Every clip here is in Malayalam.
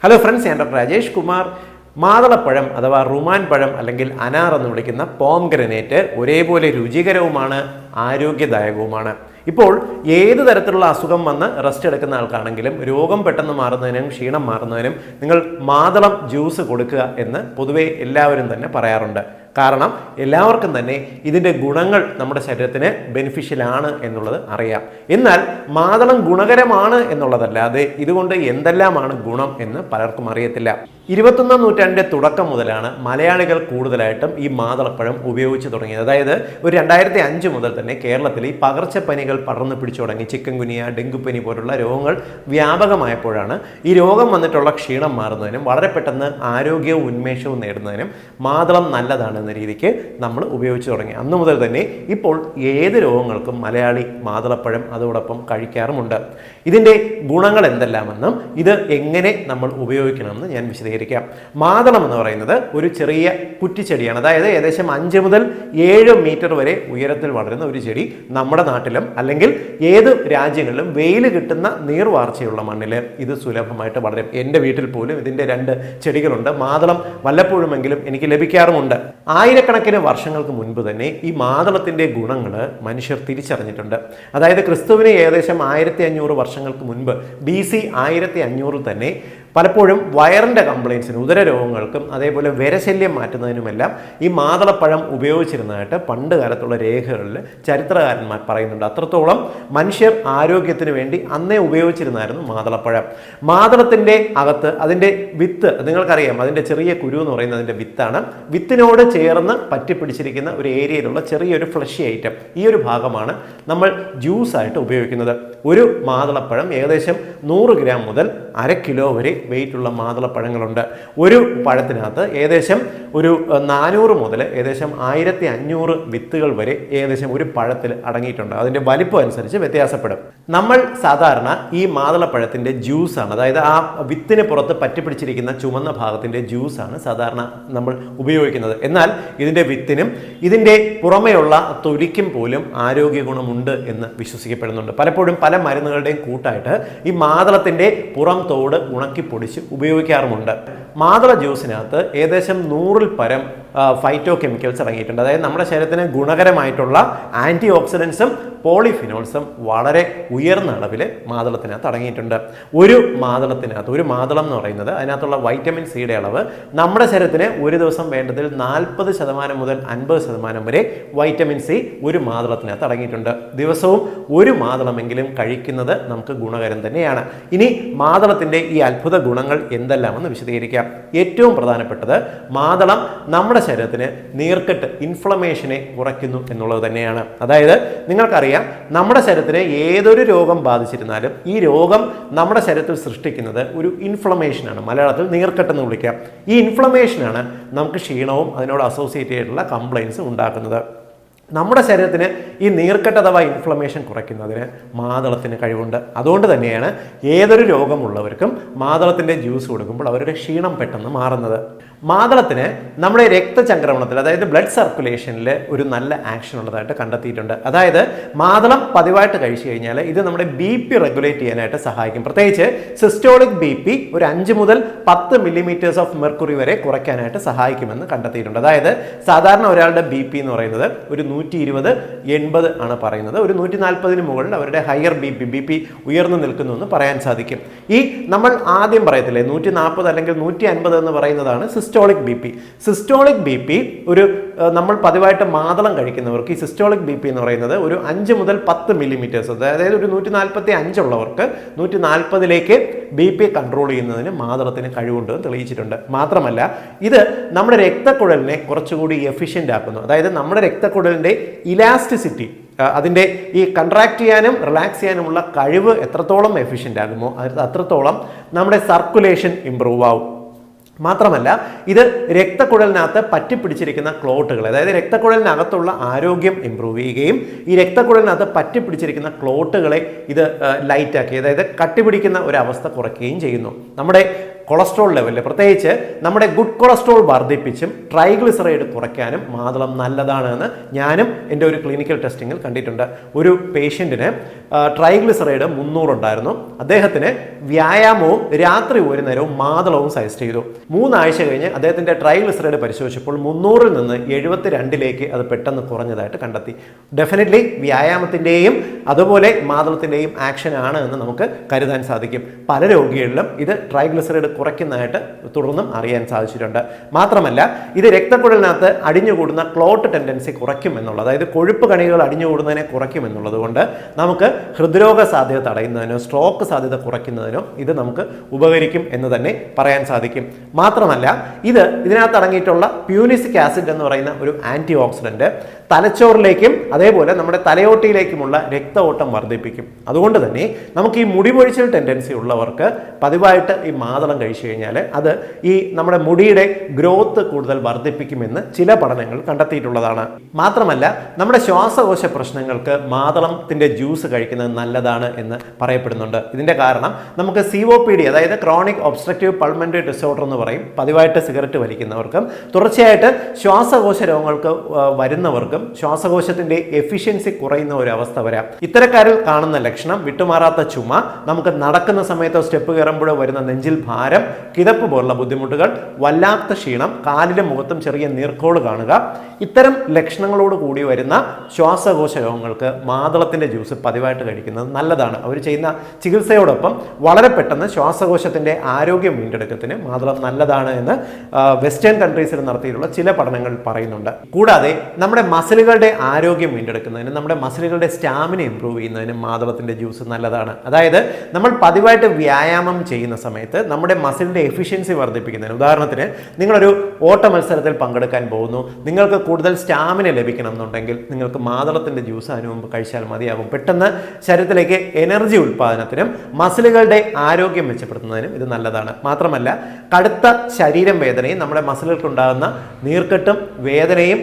ഹലോ ഫ്രണ്ട്സ്, ഞാൻ ഡോക്ടർ രാജേഷ് കുമാർ. മാതളപ്പഴം അഥവാ റുമാൻ പഴം അല്ലെങ്കിൽ അനാർ എന്ന് വിളിക്കുന്ന പോംഗ്രനേറ്റ് ഒരേപോലെ രുചികരവുമാണ്, ആരോഗ്യദായകവുമാണ്. ഇപ്പോൾ ഏത് തരത്തിലുള്ള അസുഖം വന്ന് റെസ്റ്റ് എടുക്കുന്ന ആൾക്കാണെങ്കിലും രോഗം പെട്ടെന്ന് മാറുന്നതിനും ക്ഷീണം മാറുന്നതിനും നിങ്ങൾ മാതളം ജ്യൂസ് കൊടുക്കുക എന്ന് പൊതുവെ എല്ലാവരും തന്നെ പറയാറുണ്ട്. കാരണം എല്ലാവർക്കും തന്നെ ഇതിൻ്റെ ഗുണങ്ങൾ നമ്മുടെ ശരീരത്തിന് ബെനിഫിഷ്യലാണ് എന്നുള്ളത് അറിയാം. എന്നാൽ മാതളം ഗുണകരമാണ് എന്നുള്ളതല്ലാതെ ഇതുകൊണ്ട് എന്തെല്ലാമാണ് ഗുണം എന്ന് പലർക്കും അറിയത്തില്ല. 21ാം നൂറ്റാണ്ടിൻ്റെ തുടക്കം മുതലാണ് മലയാളികൾ കൂടുതലായിട്ടും ഈ മാതളപ്പഴം ഉപയോഗിച്ച് തുടങ്ങിയത്. അതായത് ഒരു 2005 മുതൽ തന്നെ കേരളത്തിൽ ഈ പകർച്ചപ്പനികൾ പടർന്നു പിടിച്ചു തുടങ്ങി. ചിക്കൻ ഗുനിയ, ഡെങ്കുപ്പനി പോലുള്ള രോഗങ്ങൾ വ്യാപകമായപ്പോഴാണ് ഈ രോഗം വന്നിട്ടുള്ള ക്ഷീണം മാറുന്നതിനും വളരെ പെട്ടെന്ന് ആരോഗ്യവും ഉന്മേഷവും നേടുന്നതിനും മാതളം നല്ലതാണ് എന്ന രീതിക്ക് നമ്മൾ ഉപയോഗിച്ച് തുടങ്ങി. അന്നു മുതൽ തന്നെ ഇപ്പോൾ ഏത് രോഗങ്ങൾക്കും മലയാളി മാതളപ്പഴം അതോടൊപ്പം കഴിക്കാറുമുണ്ട്. ഇതിൻ്റെ ഗുണങ്ങൾ എന്തെല്ലാമെന്നും ഇത് എങ്ങനെ നമ്മൾ ഉപയോഗിക്കണമെന്ന് ഞാൻ വിശദീകരിക്കാം. മാതളം എന്ന് പറയുന്നത് ഒരു ചെറിയ കുറ്റിച്ചെടിയാണ്. അതായത് ഏകദേശം 5 മുതൽ 7 മീറ്റർ വരെ ഉയരത്തിൽ വളരുന്ന ഒരു ചെടി നമ്മുടെ നാട്ടിലും അല്ലെങ്കിൽ ഏത് രാജ്യങ്ങളിലും വെയിൽ കിട്ടുന്ന നീർവാർച്ചയുള്ള മണ്ണിൽ ഇത് സുലഭമായിട്ട് വളരും. എൻ്റെ വീട്ടിൽ പോലും ഇതിൻ്റെ 2 ചെടികളുണ്ട്. മാതളം വല്ലപ്പോഴുമെങ്കിലും എനിക്ക് ലഭിക്കാറുമുണ്ട്. ആയിരക്കണക്കിന് വർഷങ്ങൾക്ക് മുൻപ് തന്നെ ഈ മാതളത്തിൻ്റെ ഗുണങ്ങൾ മനുഷ്യർ തിരിച്ചറിഞ്ഞിട്ടുണ്ട്. അതായത് ക്രിസ്തുവിന് ഏകദേശം 1500 വർഷങ്ങൾക്ക് മുൻപ് BC 1500 തന്നെ പലപ്പോഴും വയറിൻ്റെ കംപ്ലയിൻസിന്, ഉദര രോഗങ്ങൾക്കും അതേപോലെ വിരശല്യം മാറ്റുന്നതിനുമെല്ലാം ഈ മാതളപ്പഴം ഉപയോഗിച്ചിരുന്നതായിട്ട് പണ്ട് കാലത്തുള്ള രേഖകളിൽ ചരിത്രകാരന്മാർ പറയുന്നുണ്ട്. അത്രത്തോളം മനുഷ്യർ ആരോഗ്യത്തിന് വേണ്ടി അന്നേ ഉപയോഗിച്ചിരുന്നായിരുന്നു മാതളപ്പഴം. മാതളത്തിൻ്റെ അകത്ത് അതിൻ്റെ വിത്ത് നിങ്ങൾക്കറിയാം, അതിൻ്റെ ചെറിയ കുരു എന്ന് പറയുന്നത് അതിൻ്റെ വിത്താണ്. വിത്തിനോട് ചേർന്ന് പറ്റിപ്പിടിച്ചിരിക്കുന്ന ഒരു ഏരിയയിലുള്ള ചെറിയൊരു ഫ്ലഷി ഐറ്റം, ഈ ഒരു ഭാഗമാണ് നമ്മൾ ജ്യൂസായിട്ട് ഉപയോഗിക്കുന്നത്. ഒരു മാതളപ്പഴം ഏകദേശം 100 ഗ്രാം മുതൽ 1/2 കിലോ വരെ വെയിറ്റുള്ള മാതളപ്പഴങ്ങളുണ്ട്. ഒരു പഴത്തിനകത്ത് ഏകദേശം ഒരു 400 മുതൽ ഏകദേശം 1500 വിത്തുകൾ വരെ ഏകദേശം ഒരു പഴത്തിൽ അടങ്ങിയിട്ടുണ്ട്. അതിൻ്റെ വലിപ്പം അനുസരിച്ച് വ്യത്യാസപ്പെടും. നമ്മൾ സാധാരണ ഈ മാതളപ്പഴത്തിൻ്റെ ജ്യൂസാണ്, അതായത് ആ വിത്തിന് പുറത്ത് പറ്റിപ്പിടിച്ചിരിക്കുന്ന ചുമന്ന ഭാഗത്തിൻ്റെ ജ്യൂസാണ് സാധാരണ നമ്മൾ ഉപയോഗിക്കുന്നത്. എന്നാൽ ഇതിൻ്റെ വിത്തിനും ഇതിൻ്റെ പുറമെയുള്ള തൊലിക്കും പോലും ആരോഗ്യ ഗുണമുണ്ട് എന്ന് വിശ്വസിക്കപ്പെടുന്നുണ്ട്. പലപ്പോഴും പല മരുന്നുകളുടെയും കൂട്ടായിട്ട് ഈ മാതളത്തിൻ്റെ പുറം തോട് ഉണക്കി പൊടിച്ച് ഉപയോഗിക്കാറുമുണ്ട്. മാതള ജ്യൂസിനകത്ത് ഏകദേശം 100ൽ പരം ഫൈറ്റോ കെമിക്കൽസ് അടങ്ങിയിട്ടുണ്ട്. അതായത് നമ്മുടെ ശരീരത്തിന് ഗുണകരമായിട്ടുള്ള ആൻറ്റി ഓക്സിഡൻസും പോളിഫിനോൾസും വളരെ ഉയർന്ന അളവിൽ മാതളത്തിനകത്ത് അടങ്ങിയിട്ടുണ്ട്. ഒരു മാതളം എന്ന് പറയുന്നത് അതിനകത്തുള്ള വൈറ്റമിൻ സിയുടെ അളവ് നമ്മുടെ ശരീരത്തിന് ഒരു ദിവസം വേണ്ടതിൽ 40% മുതൽ 50% വരെ വൈറ്റമിൻ സി ഒരു മാതളത്തിനകത്ത് അടങ്ങിയിട്ടുണ്ട്. ദിവസവും ഒരു മാതളമെങ്കിലും കഴിക്കുന്നത് നമുക്ക് ഗുണകരം തന്നെയാണ്. ഇനി മാതളത്തിൻ്റെ ഈ അത്ഭുത ഗുണങ്ങൾ എന്തെല്ലാമെന്ന് വിശദീകരിക്കാം. ഏറ്റവും പ്രധാനപ്പെട്ടത് മാതളം നമ്മുടെ ശരീരത്തിന് നീർക്കെട്ട്, ഇൻഫ്ലമേഷനെ കുറയ്ക്കുന്നു എന്നുള്ളത് തന്നെയാണ്. അതായത് നിങ്ങൾക്കറിയാം, നമ്മുടെ ശരീരത്തിന് ഏതൊരു രോഗം ബാധിച്ചിരുന്നാലും ഈ രോഗം നമ്മുടെ ശരീരത്തിൽ സൃഷ്ടിക്കുന്നത് ഒരു ഇൻഫ്ലമേഷനാണ്. മലയാളത്തിൽ നീർക്കെട്ടെന്ന് വിളിക്കാം. ഈ ഇൻഫ്ലമേഷനാണ് നമുക്ക് ക്ഷീണവും അതിനോട് അസോസിയേറ്റ് ചെയ്തിട്ടുള്ള കംപ്ലയിൻസ് ഉണ്ടാക്കുന്നത്. നമ്മുടെ ശരീരത്തിന് ഈ നീർക്കെട്ട് അഥവാ ഇൻഫ്ലമേഷൻ കുറയ്ക്കുന്നതിന് മാതളത്തിന് കഴിവുണ്ട്. അതുകൊണ്ട് തന്നെയാണ് ഏതൊരു രോഗമുള്ളവർക്കും മാതളത്തിൻ്റെ ജ്യൂസ് കൊടുക്കുമ്പോൾ അവരുടെ ക്ഷീണം പെട്ടെന്ന് മാറുന്നത്. മാതളത്തിന് നമ്മുടെ രക്തചംക്രമണത്തിൽ, അതായത് ബ്ലഡ് സർക്കുലേഷനിൽ ഒരു നല്ല ആക്ഷൻ ഉള്ളതായിട്ട് കണ്ടെത്തിയിട്ടുണ്ട്. അതായത് മാതളം പതിവായിട്ട് കഴിച്ചു കഴിഞ്ഞാൽ ഇത് നമ്മുടെ BP റെഗുലേറ്റ് ചെയ്യാനായിട്ട് സഹായിക്കും. പ്രത്യേകിച്ച് സിസ്റ്റോളിക് BP ഒരു 5 മുതൽ 10 മില്ലിമീറ്റേഴ്സ് ഓഫ് മെർക്കുറി വരെ കുറയ്ക്കാനായിട്ട് സഹായിക്കുമെന്ന് കണ്ടെത്തിയിട്ടുണ്ട്. അതായത് സാധാരണ ഒരാളുടെ BP എന്ന് പറയുന്നത് ഒരു 120/80 ആണ് പറയുന്നത്. ഒരു 140 മുകളിൽ അവരുടെ ഹയർ BP ഉയർന്നു നിൽക്കുന്നു എന്ന് പറയാൻ സാധിക്കും. ഈ നമ്മൾ ആദ്യം പറയത്തില്ലേ 140 അല്ലെങ്കിൽ 150 എന്ന് പറയുന്നതാണ് സിസ്റ്റോളിക് BP ഒരു നമ്മൾ പതിവായിട്ട് മാതളം കഴിക്കുന്നവർക്ക് ഈ സിസ്റ്റോളിക് BP എന്ന് പറയുന്നത് ഒരു 5 മുതൽ 10 മില്ലിമീറ്റേഴ്സ്, അതായത് ഒരു 145 ഉള്ളവർക്ക് 140ലേക്ക് BP കൺട്രോൾ ചെയ്യുന്നതിന് മാതളത്തിന് കഴിവുണ്ട് തെളിയിച്ചിട്ടുണ്ട്. മാത്രമല്ല ഇത് നമ്മുടെ രക്തക്കുഴലിനെ കുറച്ചുകൂടി എഫിഷ്യൻ്റ് ആക്കുന്നു. അതായത് നമ്മുടെ രക്തക്കുഴലിൻ്റെ ഇലാസ്റ്റിസിറ്റി, അതിൻ്റെ ഈ കൺട്രാക്ട് ചെയ്യാനും റിലാക്സ് ചെയ്യാനുമുള്ള കഴിവ് എത്രത്തോളം എഫിഷ്യൻ്റ് ആകുമോ അത്രത്തോളം നമ്മുടെ സർക്കുലേഷൻ ഇമ്പ്രൂവ് ആവും. മാത്രമല്ല ഇത് രക്തക്കുഴലിനകത്ത് പറ്റിപ്പിടിച്ചിരിക്കുന്ന ക്ലോട്ടുകൾ, അതായത് രക്തക്കുഴലിനകത്തുള്ള ആരോഗ്യം ഇമ്പ്രൂവ് ചെയ്യുകയും ഈ രക്തക്കുഴലിനകത്ത് പറ്റിപ്പിടിച്ചിരിക്കുന്ന ക്ലോട്ടുകളെ ഇത് ലൈറ്റാക്കി, അതായത് കട്ടിപിടിക്കുന്ന ഒരു അവസ്ഥ കുറയ്ക്കുകയും ചെയ്യുന്നു. നമ്മുടെ കൊളസ്ട്രോൾ ലെവലിൽ പ്രത്യേകിച്ച് നമ്മുടെ ഗുഡ് കൊളസ്ട്രോൾ വർദ്ധിപ്പിച്ചും ട്രൈഗ്ലിസറൈഡ് കുറയ്ക്കാനും മാതളം നല്ലതാണ് എന്ന് ഞാനും എൻ്റെ ഒരു ക്ലിനിക്കൽ ടെസ്റ്റിങ്ങിൽ കണ്ടിട്ടുണ്ട്. ഒരു പേഷ്യൻറ്റിന് ട്രൈഗ്ലിസറൈഡ് 300 ഉണ്ടായിരുന്നു. അദ്ദേഹത്തിന് വ്യായാമവും രാത്രി ഒരു നേരവും മാതളവും സജസ്റ്റ് ചെയ്തു. 3 ആഴ്ച കഴിഞ്ഞ് അദ്ദേഹത്തിൻ്റെ ട്രൈഗ്ലിസറൈഡ് പരിശോധിച്ചപ്പോൾ 300-ൽ നിന്ന് 72-ലേക്ക് അത് പെട്ടെന്ന് കുറഞ്ഞതായിട്ട് കണ്ടെത്തി. ഡെഫിനറ്റ്ലി വ്യായാമത്തിൻ്റെയും അതുപോലെ മാതളത്തിൻ്റെയും ആക്ഷൻ ആണ് എന്ന് നമുക്ക് കരുതാൻ സാധിക്കും. പല രോഗികളിലും ഇത് ട്രൈഗ്ലിസറൈഡ് കുറയ്ക്കുന്നതായിട്ട് തുടർന്നും അറിയാൻ സാധിച്ചിട്ടുണ്ട്. മാത്രമല്ല ഇത് രക്തക്കുഴലിനകത്ത് അടിഞ്ഞുകൂടുന്ന ക്ലോട്ട് ടെൻഡൻസി കുറയ്ക്കും എന്നുള്ളത്, അതായത് കൊഴുപ്പ് കണികകൾ അടിഞ്ഞുകൂടുന്നതിനെ കുറയ്ക്കും എന്നുള്ളത് കൊണ്ട് നമുക്ക് ഹൃദ്രോഗ സാധ്യത തടയുന്നതിനോ സ്ട്രോക്ക് സാധ്യത കുറയ്ക്കുന്നതിനോ ഇത് നമുക്ക് ഉപകരിക്കും എന്ന് തന്നെ പറയാൻ സാധിക്കും. മാത്രമല്ല ഇതിനകത്ത് അടങ്ങിയിട്ടുള്ള പ്യൂനിസിക് ആസിഡ് എന്ന് പറയുന്ന ഒരു ആന്റി ഓക്സിഡന്റ് തലച്ചോറിലേക്കും അതേപോലെ നമ്മുടെ തലയോട്ടിയിലേക്കുമുള്ള രക്ത ഓട്ടം വർദ്ധിപ്പിക്കും. അതുകൊണ്ട് തന്നെ നമുക്ക് ഈ മുടി പൊഴിച്ചൽ ടെൻഡൻസി ഉള്ളവർക്ക് പതിവായിട്ട് ഈ മാതളം കഴിച്ചു കഴിഞ്ഞാൽ അത് ഈ നമ്മുടെ മുടിയുടെ ഗ്രോത്ത് കൂടുതൽ വർദ്ധിപ്പിക്കുമെന്ന് ചില പഠനങ്ങൾ കണ്ടെത്തിയിട്ടുള്ളതാണ്. മാത്രമല്ല നമ്മുടെ ശ്വാസകോശ പ്രശ്നങ്ങൾക്ക് മാതളത്തിന്റെ ജ്യൂസ് കഴിക്കുന്നത് നല്ലതാണ് എന്ന് പറയപ്പെടുന്നുണ്ട്. ഇതിന്റെ കാരണം നമുക്ക് COPD അതായത് ക്രോണിക് ഒബ്സ്ട്രക്റ്റീവ് പൾമണറി ഡിസോർഡർ എന്ന് പറയും. പതിവായിട്ട് സിഗരറ്റ് വലിക്കുന്നവർക്കും തുടർച്ചയായിട്ട് ശ്വാസകോശ രോഗങ്ങൾക്ക് വരുന്നവർക്കും ശ്വാസകോശത്തിന്റെ എഫിഷ്യൻസി കുറയുന്ന ഒരു അവസ്ഥ വരാം. ഇത്തരക്കാരിൽ കാണുന്ന ലക്ഷണം വിട്ടുമാറാത്ത ചുമ, നമുക്ക് നടക്കുന്ന സമയത്തോ സ്റ്റെപ്പ് കയറുമ്പോഴോ വരുന്ന നെഞ്ചിൽ ഭാരം, കിതപ്പ് പോലുള്ള ബുദ്ധിമുട്ടുകൾ, വല്ലാത്ത ക്ഷീണം, കാലിലും മുഖത്തും ചെറിയ നീർക്കോള് കാണുക, ഇത്തരം ലക്ഷണങ്ങളോട് കൂടി വരുന്ന ശ്വാസകോശ രോഗങ്ങൾക്ക് മാതളത്തിന്റെ ജ്യൂസ് പതിവായിട്ട് കഴിക്കുന്നത് നല്ലതാണ്. അവർ ചെയ്യുന്ന ചികിത്സയോടൊപ്പം വളരെ പെട്ടെന്ന് ശ്വാസകോശത്തിന്റെ ആരോഗ്യം വീണ്ടെടുക്കത്തിന് മാതളം നല്ലതാണ് എന്ന് വെസ്റ്റേൺ കൺട്രീസിൽ നടത്തിയിട്ടുള്ള ചില പഠനങ്ങൾ പറയുന്നുണ്ട്. കൂടാതെ നമ്മുടെ മസിലുകളുടെ ആരോഗ്യം വീണ്ടെടുക്കുന്നതിന്, നമ്മുടെ മസിലുകളുടെ സ്റ്റാമിന ഇംപ്രൂവ് ചെയ്യുന്നതിന് മാതളത്തിന്റെ ജ്യൂസ് നല്ലതാണ്. അതായത് നമ്മൾ പതിവായിട്ട് വ്യായാമം ചെയ്യുന്ന സമയത്ത് നമ്മുടെ മസിലിന്റെ എഫിഷ്യൻസി വർദ്ധിപ്പിക്കുന്നതിന്, ഉദാഹരണത്തിന് നിങ്ങളൊരു ഓട്ട മത്സരത്തിൽ പങ്കെടുക്കാൻ പോകുന്നു, നിങ്ങൾക്ക് കൂടുതൽ സ്റ്റാമിന ലഭിക്കണം എന്നുണ്ടെങ്കിൽ നിങ്ങൾക്ക് മാതളത്തിന്റെ ജ്യൂസ് അതിനു മുമ്പ് കഴിച്ചാൽ മതിയാകും. പെട്ടെന്ന് ശരീരത്തിലേക്ക് എനർജി ഉൽപ്പാദനത്തിനും മസിലുകളുടെ ആരോഗ്യം മെച്ചപ്പെടുത്തുന്നതിനും ഇത് നല്ലതാണ്. മാത്രമല്ല കടുത്ത ശരീരം വേദനയും നമ്മുടെ മസിലുകൾക്കുണ്ടാകുന്ന നീർക്കെട്ടും വേദനയും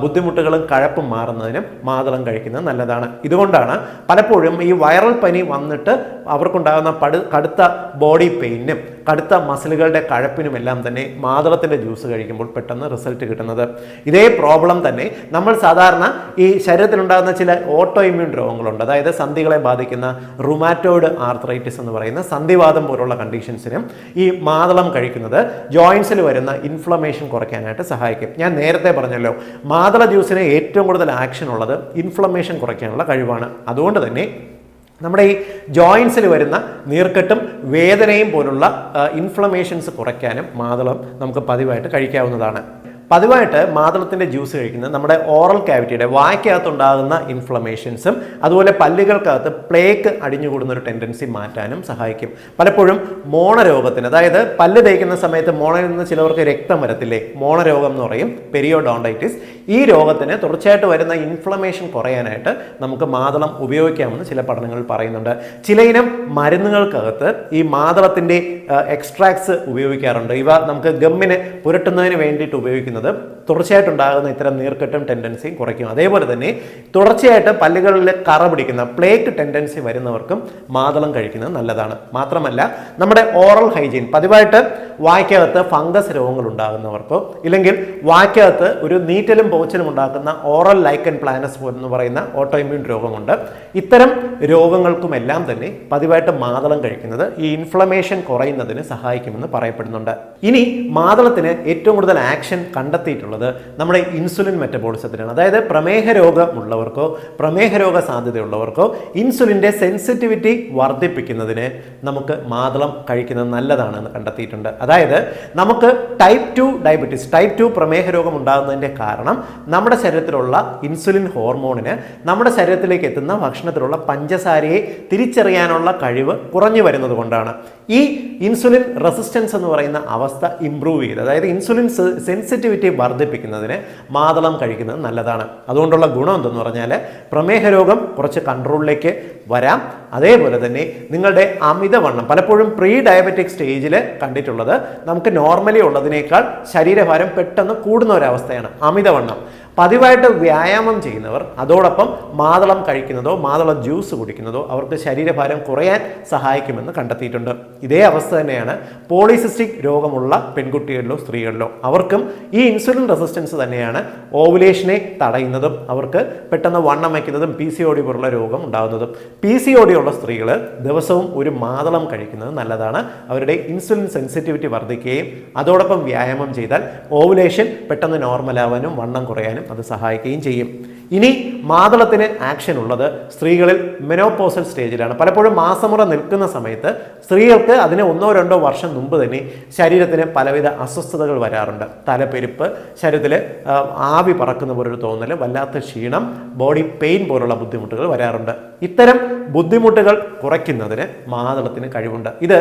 ബുദ്ധിമുട്ടുകളും കഴപ്പും മാറുന്നതിനും മാതളം കഴിക്കുന്നത് നല്ലതാണ്. ഇതുകൊണ്ടാണ് പലപ്പോഴും ഈ വൈറൽ പനി വന്നിട്ട് അവർക്കുണ്ടാകുന്ന കടുത്ത ബോഡി പെയിനും കടുത്ത മസിലുകളുടെ കഴപ്പിനുമെല്ലാം തന്നെ മാതളത്തിന്റെ ജ്യൂസ് കഴിക്കുമ്പോൾ പെട്ടെന്ന് റിസൾട്ട് കിട്ടുന്നത്. ഇതേ പ്രോബ്ലം തന്നെ നമ്മൾ സാധാരണ ഈ ശരീരത്തിലുണ്ടാകുന്ന ചില ഓട്ടോ ഇമ്മ്യൂൺ രോഗങ്ങളുണ്ട്. അതായത് സന്ധികളെ ബാധിക്കുന്ന റുമാറ്റോയിഡ് ആർത്രൈറ്റിസ് എന്ന് പറയുന്ന സന്ധിവാദം പോലുള്ള കണ്ടീഷൻസിനും ഈ മാതളം കഴിക്കുന്നത് ജോയിൻസിൽ വരുന്ന ഇൻഫ്ലമേഷൻ കുറയ്ക്കാനായിട്ട് സഹായിക്കും. ഞാൻ നേരത്തെ പറഞ്ഞല്ലോ, മാതള ജ്യൂസിന് ഏറ്റവും കൂടുതൽ ആക്ഷൻ ഉള്ളത് ഇൻഫ്ലമേഷൻ കുറയ്ക്കാനുള്ള കഴിവാണ്. അതുകൊണ്ട് തന്നെ നമ്മുടെ ഈ ജോയിൻസിൽ വരുന്ന നീർക്കെട്ടും വേദനയും പോലുള്ള ഇൻഫ്ലമേഷൻസ് കുറയ്ക്കാനും മാതളം നമുക്ക് പതിവായിട്ട് കഴിക്കാവുന്നതാണ്. പതിവായിട്ട് മാതളത്തിന്റെ ജ്യൂസ് കഴിക്കുന്നത് നമ്മുടെ ഓറൽ ക്യാവിറ്റിയുടെ വായ്ക്കകത്തുണ്ടാകുന്ന ഇൻഫ്ലമേഷൻസും അതുപോലെ പല്ലുകൾക്കകത്ത് പ്ലേക്ക് അടിഞ്ഞുകൂടുന്ന ഒരു ടെൻഡൻസി മാറ്റാനും സഹായിക്കും. പലപ്പോഴും മോണരോഗത്തിന്, അതായത് പല്ല് തേക്കുന്ന സമയത്ത് മോണയിൽ നിന്ന് ചിലവർക്ക് രക്തം വരത്തില്ലേ, മോണരോഗം എന്ന് പറയും, പെരിയോഡോണ്ടൈറ്റിസ്. ഈ രോഗത്തിന് തുടർച്ചയായിട്ട് വരുന്ന ഇൻഫ്ലമേഷൻ കുറയാനായിട്ട് നമുക്ക് മാതളം ഉപയോഗിക്കാമെന്ന് ചില പഠനങ്ങൾ പറയുന്നുണ്ട്. ചിലയിനം മരുന്നുകൾക്കകത്ത് ഈ മാതളത്തിന്റെ എക്സ്ട്രാക്ട്സ് ഉപയോഗിക്കാറുണ്ട്. ഇവ നമുക്ക് ഗമ്മിന് പുരട്ടുന്നതിന് വേണ്ടിയിട്ട് ഉപയോഗിക്കുന്നത് തുടർച്ചയായിട്ടുണ്ടാകുന്ന ഇത്തരം നീർക്കെട്ടും ടെൻഡൻസിയും കുറയ്ക്കും. അതേപോലെ തന്നെ തുടർച്ചയായിട്ട് പല്ലുകളിൽ കറ പിടിക്കുന്ന പ്ലേക്ക് ടെൻഡൻസി വരുന്നവർക്കും മാതളം കഴിക്കുന്നത് നല്ലതാണ്. മാത്രമല്ല നമ്മുടെ ഓറൽ ഹൈജീൻ, പതിവായിട്ട് വായ്ക്കകത്ത് ഫംഗസ് രോഗങ്ങൾ ഉണ്ടാകുന്നവർക്കോ ഇല്ലെങ്കിൽ വായ്ക്കകത്ത് ഒരു നീറ്റലും പോച്ചലും ഉണ്ടാക്കുന്ന ഓറൽ ലൈക്കൻ പ്ലാനസ് എന്ന് പറയുന്ന ഓട്ടോ ഇമ്മ്യൂൺ രോഗമുണ്ട്. ഇത്തരം രോഗങ്ങൾക്കുമെല്ലാം തന്നെ പതിവായിട്ട് മാതളം കഴിക്കുന്നത് ഈ ഇൻഫ്ലമേഷൻ കുറയുന്നതിന് സഹായിക്കുമെന്ന് പറയപ്പെടുന്നുണ്ട്. ഇനി മാതളത്തിന് ഏറ്റവും കൂടുതൽ ആക്ഷൻ കണ്ടെത്തിയിട്ടുള്ളത് നമ്മുടെ ഇൻസുലിൻ മെറ്റബോളിസത്തിനാണ്. അതായത് പ്രമേഹ രോഗമുള്ളവർക്കോ പ്രമേഹ രോഗ സാധ്യതയുള്ളവർക്കോ ഇൻസുലിൻ്റെ സെൻസിറ്റിവിറ്റി വർദ്ധിപ്പിക്കുന്നതിന് നമുക്ക് മാതളം കഴിക്കുന്നത് നല്ലതാണെന്ന് കണ്ടെത്തിയിട്ടുണ്ട്. അതായത് നമുക്ക് ടൈപ്പ് 2 ഡയബറ്റീസ്, ടൈപ്പ് 2 പ്രമേഹ രോഗം ഉണ്ടാകുന്നതിൻ്റെ കാരണം നമ്മുടെ ശരീരത്തിലുള്ള ഇൻസുലിൻ ഹോർമോണിന് നമ്മുടെ ശരീരത്തിലേക്ക് എത്തുന്ന ഭക്ഷണത്തിലുള്ള പഞ്ചസാരയെ തിരിച്ചറിയാനുള്ള കഴിവ് കുറഞ്ഞു വരുന്നത് കൊണ്ടാണ്. ഈ ഇൻസുലിൻ റെസിസ്റ്റൻസ് എന്ന് പറയുന്ന അവസ്ഥ ഇംപ്രൂവ് ചെയ്ത്, അതായത് ഇൻസുലിൻ സെൻസിറ്റിവിറ്റി വർദ്ധിപ്പിക്കുന്നതിന് മാതളം കഴിക്കുന്നത് നല്ലതാണ്. അതുകൊണ്ടുള്ള ഗുണം എന്തെന്ന് പറഞ്ഞാൽ പ്രമേഹ രോഗം കുറച്ച് കൺട്രോളിലേക്ക് വരാം. അതേപോലെ തന്നെ നിങ്ങളുടെ അമിതവണ്ണം, പലപ്പോഴും പ്രീ ഡയബറ്റിക് സ്റ്റേജിൽ കണ്ടിട്ടുള്ളത് നമുക്ക് നോർമലി ഉള്ളതിനേക്കാൾ ശരീരഭാരം പെട്ടെന്ന് കൂടുന്ന ഒരവസ്ഥയാണ് അമിതവണ്ണം. പതിവായിട്ട് വ്യായാമം ചെയ്യുന്നവർ അതോടൊപ്പം മാതളം കഴിക്കുന്നതോ മാതള ജ്യൂസ് കുടിക്കുന്നതോ അവർക്ക് ശരീരഭാരം കുറയാൻ സഹായിക്കുമെന്ന് കണ്ടെത്തിയിട്ടുണ്ട്. ഇതേ അവസ്ഥ തന്നെയാണ് പോളിസിസ്റ്റിക് രോഗമുള്ള പെൺകുട്ടികളിലോ സ്ത്രീകളിലോ. അവർക്കും ഈ ഇൻസുലിൻ റെസിസ്റ്റൻസ് തന്നെയാണ് ഓവുലേഷനെ തടയുന്നതും അവർക്ക് പെട്ടെന്ന് വണ്ണം വയ്ക്കുന്നതും PCOD പോലുള്ള രോഗം ഉണ്ടാകുന്നതും. PCOD ഉള്ള സ്ത്രീകൾ ദിവസവും ഒരു മാതളം കഴിക്കുന്നത് നല്ലതാണ്. അവരുടെ ഇൻസുലിൻ സെൻസിറ്റിവിറ്റി വർദ്ധിക്കുകയും അതോടൊപ്പം വ്യായാമം ചെയ്താൽ ഓവുലേഷൻ പെട്ടെന്ന് നോർമലാവാനും വണ്ണം കുറയാനും അത് സഹായിക്കുകയും ചെയ്യും. ഇനി മാതളത്തിന് ആക്ഷൻ ഉള്ളത് സ്ത്രീകളിൽ മെനോപോസൽ സ്റ്റേജിലാണ്. പലപ്പോഴും മാസമുറ നിൽക്കുന്ന സമയത്ത് സ്ത്രീകൾക്ക് അതിന് 1-2 വർഷം മുമ്പ് തന്നെ ശരീരത്തിന് പലവിധ അസ്വസ്ഥതകൾ വരാറുണ്ട്. തലപ്പെരുപ്പ്, ശരീരത്തിൽ ആവി പറക്കുന്ന പോലൊരു തോന്നൽ, വല്ലാത്ത ക്ഷീണം, ബോഡി പെയിൻ പോലുള്ള ബുദ്ധിമുട്ടുകൾ വരാറുണ്ട്. ഇത്തരം ബുദ്ധിമുട്ടുകൾ കുറയ്ക്കുന്നതിന് മാതളത്തിന് കഴിവുണ്ട്. ഇത്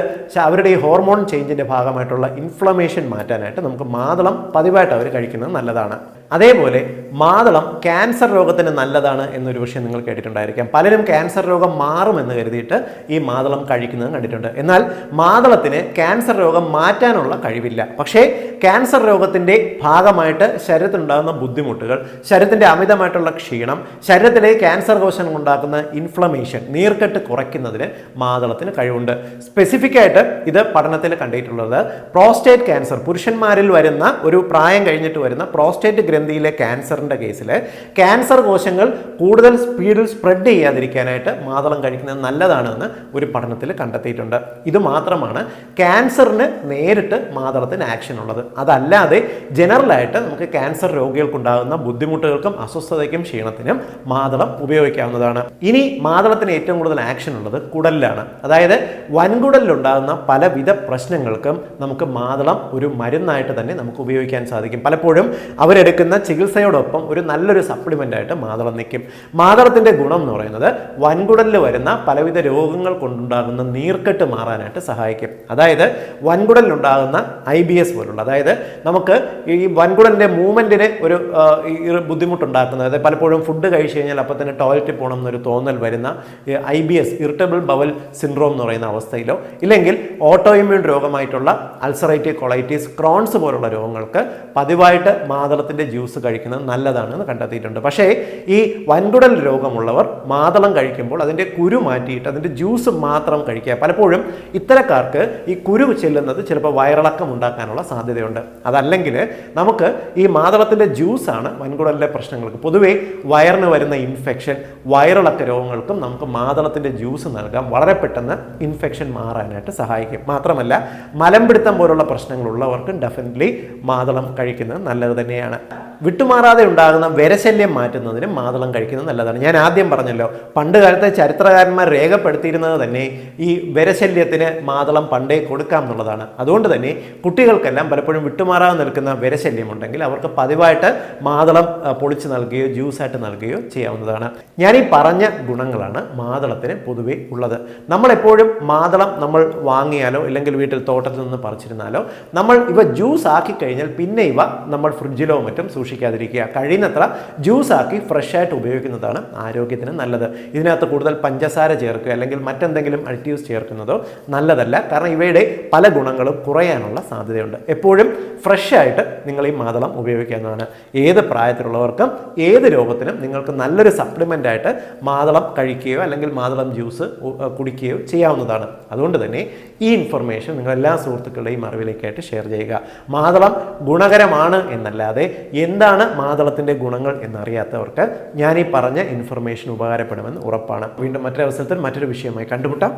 അവരുടെ ഈ ഹോർമോൺ ചേഞ്ചിന്റെ ഭാഗമായിട്ടുള്ള ഇൻഫ്ലമേഷൻ മാറ്റാനായിട്ട് നമുക്ക് മാതളം പതിവായിട്ട് അവർ കഴിക്കുന്നത് നല്ലതാണ്. അതേപോലെ മാതളം ക്യാൻസർ രോഗത്തിന് നല്ലതാണ് എന്നൊരു വിഷയം നിങ്ങൾ കേട്ടിട്ടുണ്ടായിരിക്കാം. പലരും ക്യാൻസർ രോഗം മാറുമെന്ന് കരുതിയിട്ട് ഈ മാതളം കഴിക്കുന്നത് കണ്ടിട്ടുണ്ട്. എന്നാൽ മാതളത്തിന് ക്യാൻസർ രോഗം മാറ്റാനുള്ള കഴിവില്ല. പക്ഷേ ക്യാൻസർ രോഗത്തിൻ്റെ ഭാഗമായിട്ട് ശരീരത്തിനുണ്ടാകുന്ന ബുദ്ധിമുട്ടുകൾ, ശരീരത്തിൻ്റെ അമിതമായിട്ടുള്ള ക്ഷീണം, ശരീരത്തിലെ ക്യാൻസർ കോശങ്ങൾ ഉണ്ടാക്കുന്ന ഇൻഫ്ലമേഷൻ, നീർക്കെട്ട് കുറയ്ക്കുന്നതിന് മാതളത്തിന് കഴിവുണ്ട്. സ്പെസിഫിക് ആയിട്ട് ഇത് പഠനത്തിൽ കണ്ടിട്ടുള്ളത് പ്രോസ്റ്റേറ്റ് ക്യാൻസർ, പുരുഷന്മാരിൽ വരുന്ന ഒരു പ്രായം കഴിഞ്ഞിട്ട് വരുന്ന പ്രോസ്റ്റേറ്റ് ഗ്രന്ഥിയിലെ ക്യാൻസറിൻ്റെ കേസിൽ ക്യാൻസർ കോശങ്ങൾ കൂടുതൽ സ്പീഡിൽ സ്പ്രെഡ് ചെയ്യാതിരിക്കാനായിട്ട് മാതളം കഴിക്കുന്നത് നല്ലതാണെന്ന് ഒരു പഠനത്തിൽ കണ്ടെത്തിയിട്ടുണ്ട്. ഇത് മാത്രമാണ് ക്യാൻസറിന് നേരിട്ട് മാതളത്തിന് ആക്ഷൻ ഉള്ളത്. അതല്ലാതെ ജനറലായിട്ട് നമുക്ക് ക്യാൻസർ രോഗികൾക്കുണ്ടാകുന്ന ബുദ്ധിമുട്ടുകൾക്കും അസ്വസ്ഥതയ്ക്കും ക്ഷീണത്തിനും മാതളം ഉപയോഗിക്കാവുന്നതാണ്. ഇനി മാതളത്തിന് ഏറ്റവും കൂടുതൽ ആക്ഷൻ ഉള്ളത് കുടലിലാണ്. അതായത് വൻകുടലിലുണ്ടാകുന്ന പലവിധ പ്രശ്നങ്ങൾക്കും നമുക്ക് മാതളം ഒരു മരുന്നായിട്ട് തന്നെ നമുക്ക് ഉപയോഗിക്കാൻ സാധിക്കും. പലപ്പോഴും അവരെടുക്കുന്ന ചികിത്സയോടൊപ്പം ഒരു നല്ലൊരു സപ്ലിമെൻ്റ് ആയിട്ട് മാതളം നിൽക്കും. മാതളത്തിൻ്റെ ഗുണം എന്ന് പറയുന്നത് വൻകുടലിൽ വരുന്ന പലവിധ രോഗങ്ങൾ കൊണ്ടുണ്ടാകുന്ന നീർക്കെട്ട് മാറാനായിട്ട് സഹായിക്കും. അതായത് വൻകുടലിലുണ്ടാകുന്ന IBS പോലുള്ള, അതായത് നമുക്ക് ഈ വൻകുടലിൻ്റെ മൂവ്മെൻറ്റിന് ഒരു ബുദ്ധിമുട്ടുണ്ടാക്കുന്നത്, അതായത് പലപ്പോഴും ഫുഡ് കഴിച്ചു കഴിഞ്ഞാൽ അപ്പം തന്നെ ടോയ്ലറ്റിൽ പോകണം എന്നൊരു തോന്നൽ വരുന്ന IBS, ഇറിറ്റബിൾ ബവൽ സിൻഡ്രോം എന്ന് പറയുന്ന അവസ്ഥയിലോ, ഇല്ലെങ്കിൽ ഓട്ടോ ഇമ്മ്യൂൺ രോഗമായിട്ടുള്ള അൾസറേറ്റീവ് കൊളൈറ്റിസ്, ക്രോൺസ് പോലുള്ള രോഗങ്ങൾക്ക് പതിവായിട്ട് മാതളത്തിൻ്റെ ജ്യൂസ് കഴിക്കുന്നത് നല്ലതാണെന്ന് കണ്ടെത്തിയിട്ടുണ്ട്. പക്ഷേ ഈ വൻകുടൽ രോഗമുള്ളവർ മാതളം കഴിക്കുമ്പോൾ അതിൻ്റെ കുരു മാറ്റിയിട്ട് അതിൻ്റെ ജ്യൂസ് മാത്രം കഴിക്കുക. പലപ്പോഴും ഇത്തരക്കാർക്ക് ഈ കുരു ചെല്ലുന്നത് ചിലപ്പോൾ വയറിളക്കം ഉണ്ടാക്കാനുള്ള സാധ്യതയുണ്ട്. അതല്ലെങ്കിൽ നമുക്ക് ഈ മാതളത്തിൻ്റെ ജ്യൂസാണ് വൻകുടലിലെ പ്രശ്നങ്ങൾക്ക്, പൊതുവേ വയറിന് വരുന്ന ഇൻഫെക്ഷൻ, വയറിളക്ക രോഗങ്ങൾക്കും നമുക്ക് മാതളത്തിൻ്റെ ജ്യൂസ് നൽകാം. വളരെ പെട്ടെന്ന് ഇൻഫെക്ഷൻ മാറാനായിട്ട് സഹായിക്കും. മാത്രമല്ല മലമ്പിടുത്തം പോലുള്ള പ്രശ്നങ്ങളുള്ളവർക്കും ഡെഫിനറ്റ്ലി മാതളം കഴിക്കുന്നത് നല്ലത് തന്നെയാണ്. വിട്ടുമാറാതെ ഉണ്ടാകുന്ന വിരശല്യം മാറ്റുന്നതിന് മാതളം കഴിക്കുന്നത് നല്ലതാണ്. ഞാൻ ആദ്യം പറഞ്ഞല്ലോ, പണ്ട് കാലത്തെ ചരിത്രകാരന്മാർ രേഖപ്പെടുത്തിയിരുന്നത് തന്നെ ഈ വിരശല്യത്തിന് മാതളം പണ്ടേ കൊടുക്കാം എന്നുള്ളതാണ്. അതുകൊണ്ട് തന്നെ കുട്ടികൾക്കെല്ലാം പലപ്പോഴും വിട്ടുമാറാതെ നിൽക്കുന്ന വിരശല്യം ഉണ്ടെങ്കിൽ അവർക്ക് പതിവായിട്ട് മാതളം പൊളിച്ച് നൽകുകയോ ജ്യൂസായിട്ട് നൽകുകയോ ചെയ്യാവുന്നതാണ്. ഞാൻ ഈ പറഞ്ഞ ഗുണങ്ങളാണ് മാതളത്തിന് പൊതുവേ ഉള്ളത്. നമ്മളെപ്പോഴും മാതളം നമ്മൾ വാങ്ങിയാലോ ഇല്ലെങ്കിൽ വീട്ടിൽ തോട്ടത്തിൽ നിന്ന് പറിച്ചിരുന്നാലോ നമ്മൾ ഇവ ജ്യൂസ് ആക്കി കഴിഞ്ഞാൽ പിന്നെ ഇവ നമ്മൾ ഫ്രിഡ്ജിലോ മറ്റും സൂക്ഷിക്കാതിരിക്കുക. കഴിയുന്നത്ര ജ്യൂസാക്കി ഫ്രഷ് ആയിട്ട് ഉപയോഗിക്കുന്നതാണ് ആരോഗ്യത്തിന് നല്ലത്. ഇതിനകത്ത് കൂടുതൽ പഞ്ചസാര ചേർക്കുക അല്ലെങ്കിൽ മറ്റെന്തെങ്കിലും അഡിറ്റീവ്സ് ചേർക്കുന്നതോ നല്ലതല്ല. കാരണം ഇവയുടെ പല ഗുണങ്ങളും കുറയാനുള്ള സാധ്യതയുണ്ട്. എപ്പോഴും ഫ്രഷ് ആയിട്ട് നിങ്ങൾ ഈ മാതളം ഉപയോഗിക്കാവുന്നതാണ്. ഏത് പ്രായത്തിലുള്ളവർക്കും ഏത് രോഗത്തിനും നിങ്ങൾക്ക് നല്ലൊരു സപ്ലിമെൻ്റ് ആയിട്ട് മാതളം കഴിക്കുകയോ അല്ലെങ്കിൽ മാതളം ജ്യൂസ് കുടിക്കുകയോ ചെയ്യാവുന്നതാണ്. അതുകൊണ്ട് തന്നെ ഈ ഇൻഫർമേഷൻ നിങ്ങൾ എല്ലാ സുഹൃത്തുക്കളുടെയും അറിവിലേക്കായിട്ട് ഷെയർ ചെയ്യുക. മാതളം ഗുണകരമാണ് എന്നല്ലാതെ എന്താണ് മാതളത്തിൻ്റെ ഗുണങ്ങൾ എന്നറിയാത്തവർക്ക് ഞാൻ ഈ പറഞ്ഞ ഇൻഫർമേഷൻ ഉപകാരപ്പെടുമെന്ന് ഉറപ്പാണ്. വീണ്ടും മറ്റൊരു അവസരത്തിൽ മറ്റൊരു വിഷയമായി കണ്ടുമുട്ടാം.